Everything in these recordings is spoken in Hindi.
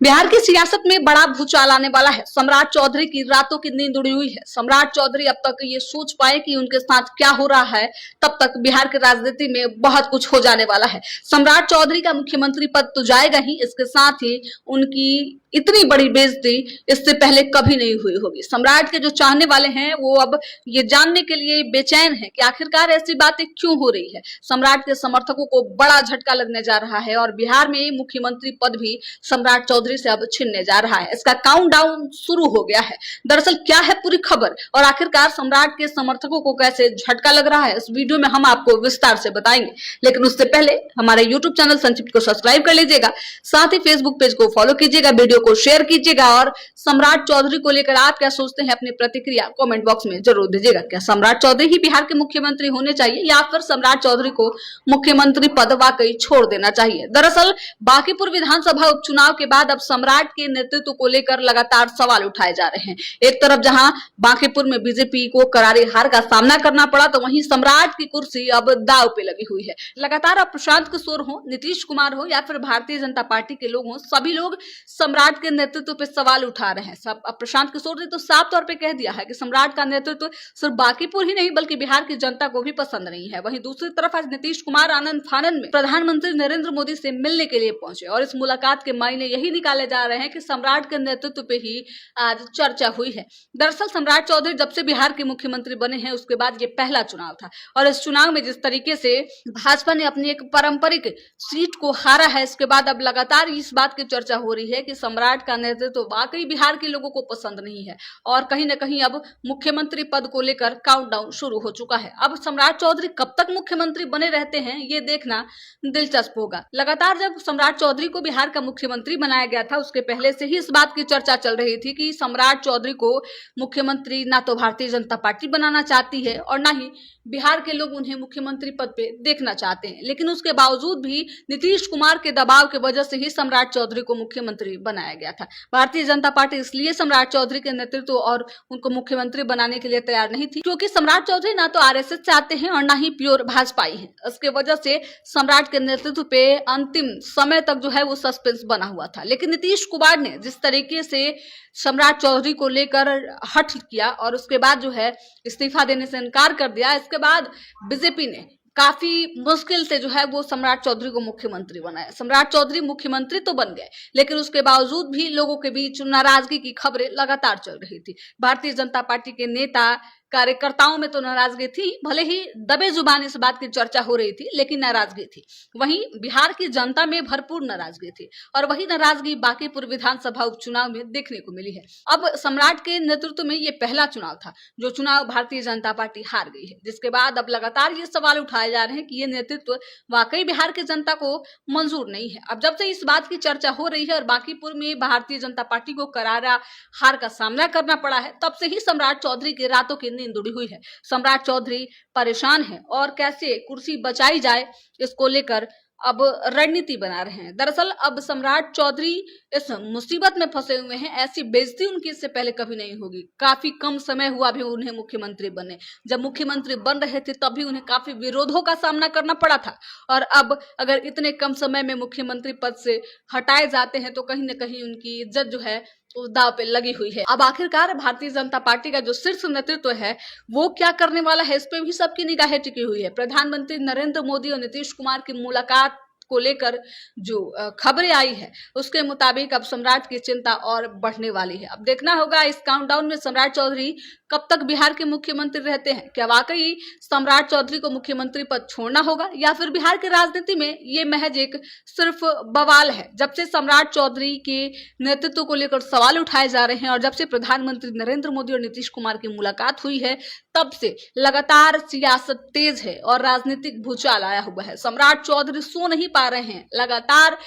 बिहार की सियासत में बड़ा भूचाल आने वाला है। सम्राट चौधरी की रातों की नींद उड़ी हुई है। सम्राट चौधरी अब तक ये सोच पाए कि उनके साथ क्या हो रहा है, तब तक बिहार की राजनीति में बहुत कुछ हो जाने वाला है। सम्राट चौधरी का मुख्यमंत्री पद तो जाएगा ही, इसके साथ ही उनकी इतनी बड़ी बेइज्जती इससे पहले कभी नहीं हुई होगी। सम्राट के जो चाहने वाले हैं वो अब ये जानने के लिए बेचैन है कि आखिरकार ऐसी बातें क्यों हो रही है। सम्राट के समर्थकों को बड़ा झटका लगने जा रहा है और बिहार में मुख्यमंत्री पद भी सम्राट चौधरी से अब छिनने जा रहा है। इसका काउंटडाउन शुरू हो गया है। दरअसल क्या है पूरी खबर और आखिरकार सम्राट के समर्थकों को कैसे झटका लग रहा है, इस वीडियो में हम आपको विस्तार से बताएंगे। लेकिन उससे पहले हमारे यूट्यूब चैनल संक्षिप्त को सब्सक्राइब कर लीजिएगा, साथ ही फेसबुक पेज को फॉलो कीजिएगा, वीडियो को शेयर कीजिएगा और सम्राट चौधरी को लेकर आप क्या सोचते हैं अपनी प्रतिक्रिया कमेंट बॉक्स में जरूर दीजिएगा। क्या सम्राट चौधरी ही बिहार के मुख्यमंत्री होने चाहिए या फिर सम्राट चौधरी को मुख्यमंत्री पद वाकई छोड़ देना चाहिए? दरअसल बांकीपुर विधानसभा उपचुनाव के बाद अब सम्राट के नेतृत्व को लेकर लगातार सवाल उठाए जा रहे हैं। एक तरफ जहां बांकीपुर में बीजेपी को करारी हार का सामना करना पड़ा, तो वहीं सम्राट की कुर्सी अब दांव पे लगी हुई है। लगातार अब प्रशांत किशोर हो, नीतीश कुमार हो या फिर भारतीय जनता पार्टी के लोग हो, सभी लोग सम्राट के नेतृत्व पे सवाल उठा रहे हैं। सब अब प्रशांत किशोर ने तो साफ तौर पे कह दिया है कि सम्राट का नेतृत्व सिर्फ बांकीपुर ही नहीं बल्कि बिहार की जनता को भी पसंद नहीं है। वहीं दूसरी तरफ आज नीतीश कुमार आनंद फानन में प्रधानमंत्री नरेंद्र मोदी से मिलने के लिए पहुंचे और इस मुलाकात के मायने यही निकाले जा रहे हैं कि सम्राट के नेतृत्व पे ही आज चर्चा हुई है। दरअसल सम्राट चौधरी जब से बिहार के मुख्यमंत्री बने हैं उसके बाद ये पहला चुनाव था और इस चुनाव में जिस तरीके से भाजपा ने अपनी एक पारंपरिक सीट को हारा है, इसके बाद अब लगातार इस बात की चर्चा हो रही है कि सम्राट का नेतृत्व वाकई बिहार के लोगों को पसंद नहीं है और कहीं न कहीं अब मुख्यमंत्री पद को लेकर काउंटडाउन शुरू हो चुका है। अब सम्राट चौधरी कब तक मुख्यमंत्री बने रहते हैं ये देखना दिलचस्प होगा। लगातार जब सम्राट चौधरी को बिहार का मुख्यमंत्री बनाया गया था उसके पहले से ही इस बात की चर्चा चल रही थी कि सम्राट चौधरी को मुख्यमंत्री ना तो भारतीय जनता पार्टी बनाना चाहती है और ना ही बिहार के लोग उन्हें मुख्यमंत्री पद पे देखना चाहते हैं। लेकिन उसके बावजूद भी नीतीश कुमार के दबाव की वजह से ही सम्राट चौधरी को मुख्यमंत्री बनाया गया था। भारतीय जनता पार्टी इसलिए सम्राट चौधरी के नेतृत्व और उनको मुख्यमंत्री बनाने के लिए तैयार नहीं थी क्योंकि सम्राट चौधरी ना तो आरएसएस से आते हैं और ना ही प्योर भाजपाई हैं। इसके वजह से सम्राट के नेतृत्व पे अंतिम समय तक जो है वो सस्पेंस बना हुआ था। लेकिन नीतीश कुमार ने जिस तरीके से सम्राट चौधरी को लेकर हठ किया और उसके बाद जो है इस्तीफा देने से इनकार कर दिया, इसके बाद बीजेपी ने काफी मुश्किल से जो है वो सम्राट चौधरी को मुख्यमंत्री बनाया। सम्राट चौधरी मुख्यमंत्री तो बन गए लेकिन उसके बावजूद भी लोगों के बीच नाराजगी की खबरें लगातार चल रही थी। भारतीय जनता पार्टी के नेता कार्यकर्ताओं में तो नाराजगी थी, भले ही दबे जुबान इस बात की चर्चा हो रही थी लेकिन नाराजगी थी। वहीं बिहार की जनता में भरपूर नाराजगी थी और वही नाराजगी बांकीपुर विधानसभा उपचुनाव में देखने को मिली है। अब सम्राट के नेतृत्व में ये पहला चुनाव था जो चुनाव भारतीय जनता पार्टी हार गई है, जिसके बाद अब लगातार ये सवाल उठाए जा रहे हैं कि ये नेतृत्व वाकई बिहार की जनता को मंजूर नहीं है। अब जब से इस बात की चर्चा हो रही है और बांकीपुर में भारतीय जनता पार्टी को करारा हार का सामना करना पड़ा है, तब से ही सम्राट चौधरी की रातों की नींद उड़ी हुई है। सम्राट चौधरी परेशान है और कैसे कुर्सी बचाई जाए इसको लेकर अब रणनीति बना रहे हैं। दरअसल अब सम्राट चौधरी इस मुसीबत में फंसे हुए हैं, ऐसी बेइज्जती उनकी इससे पहले कभी नहीं होगी। काफी कम समय हुआ भी उन्हें मुख्यमंत्री बने, जब मुख्यमंत्री बन रहे थे तब भी उन्हें काफी विरोधों का सामना करना पड़ा था और अब अगर इतने कम समय में मुख्यमंत्री पद से हटाए जाते हैं तो कहीं ना कहीं उनकी इज्जत जो है उस दाव पे लगी हुई है। अब आखिरकार भारतीय जनता पार्टी का जो शीर्ष नेतृत्व है वो क्या करने वाला है, इस पे भी सबकी निगाहें टिकी हुई है। प्रधानमंत्री नरेंद्र मोदी और नीतीश कुमार की मुलाकात को लेकर जो खबरें आई है उसके मुताबिक अब सम्राट की चिंता और बढ़ने वाली है। अब देखना होगा इस काउंटडाउन में सम्राट चौधरी कब तक बिहार के मुख्यमंत्री रहते हैं। क्या वाकई सम्राट चौधरी को मुख्यमंत्री पद छोड़ना होगा या फिर बिहार की राजनीति में ये महज एक सिर्फ बवाल है। जब से सम्राट चौधरी के नेतृत्व को लेकर सवाल उठाए जा रहे हैं और जब से प्रधानमंत्री नरेंद्र मोदी और नीतीश कुमार की मुलाकात हुई है तब से लगातार सियासत तेज है और राजनीतिक भूचाल आया हुआ है। सम्राट चौधरी सो नहीं पा रहे हैं, लगातार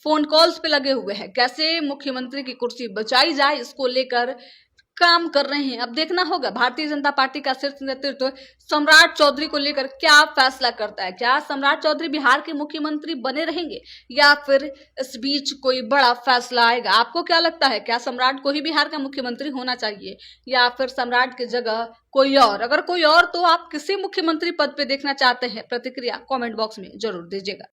फोन कॉल्स पे लगे हुए हैं, कैसे मुख्यमंत्री की कुर्सी बचाई जाए इसको लेकर काम कर रहे हैं। अब देखना होगा भारतीय जनता पार्टी का शीर्ष नेतृत्व सम्राट चौधरी को लेकर क्या फैसला करता है। क्या सम्राट चौधरी बिहार के मुख्यमंत्री बने रहेंगे या फिर इस बीच कोई बड़ा फैसला आएगा? आपको क्या लगता है, क्या सम्राट को ही बिहार का मुख्यमंत्री होना चाहिए या फिर सम्राट की जगह कोई और? अगर कोई और तो आप किसी मुख्यमंत्री पद पे देखना चाहते हैं? प्रतिक्रिया कमेंट बॉक्स में जरूर दीजिएगा।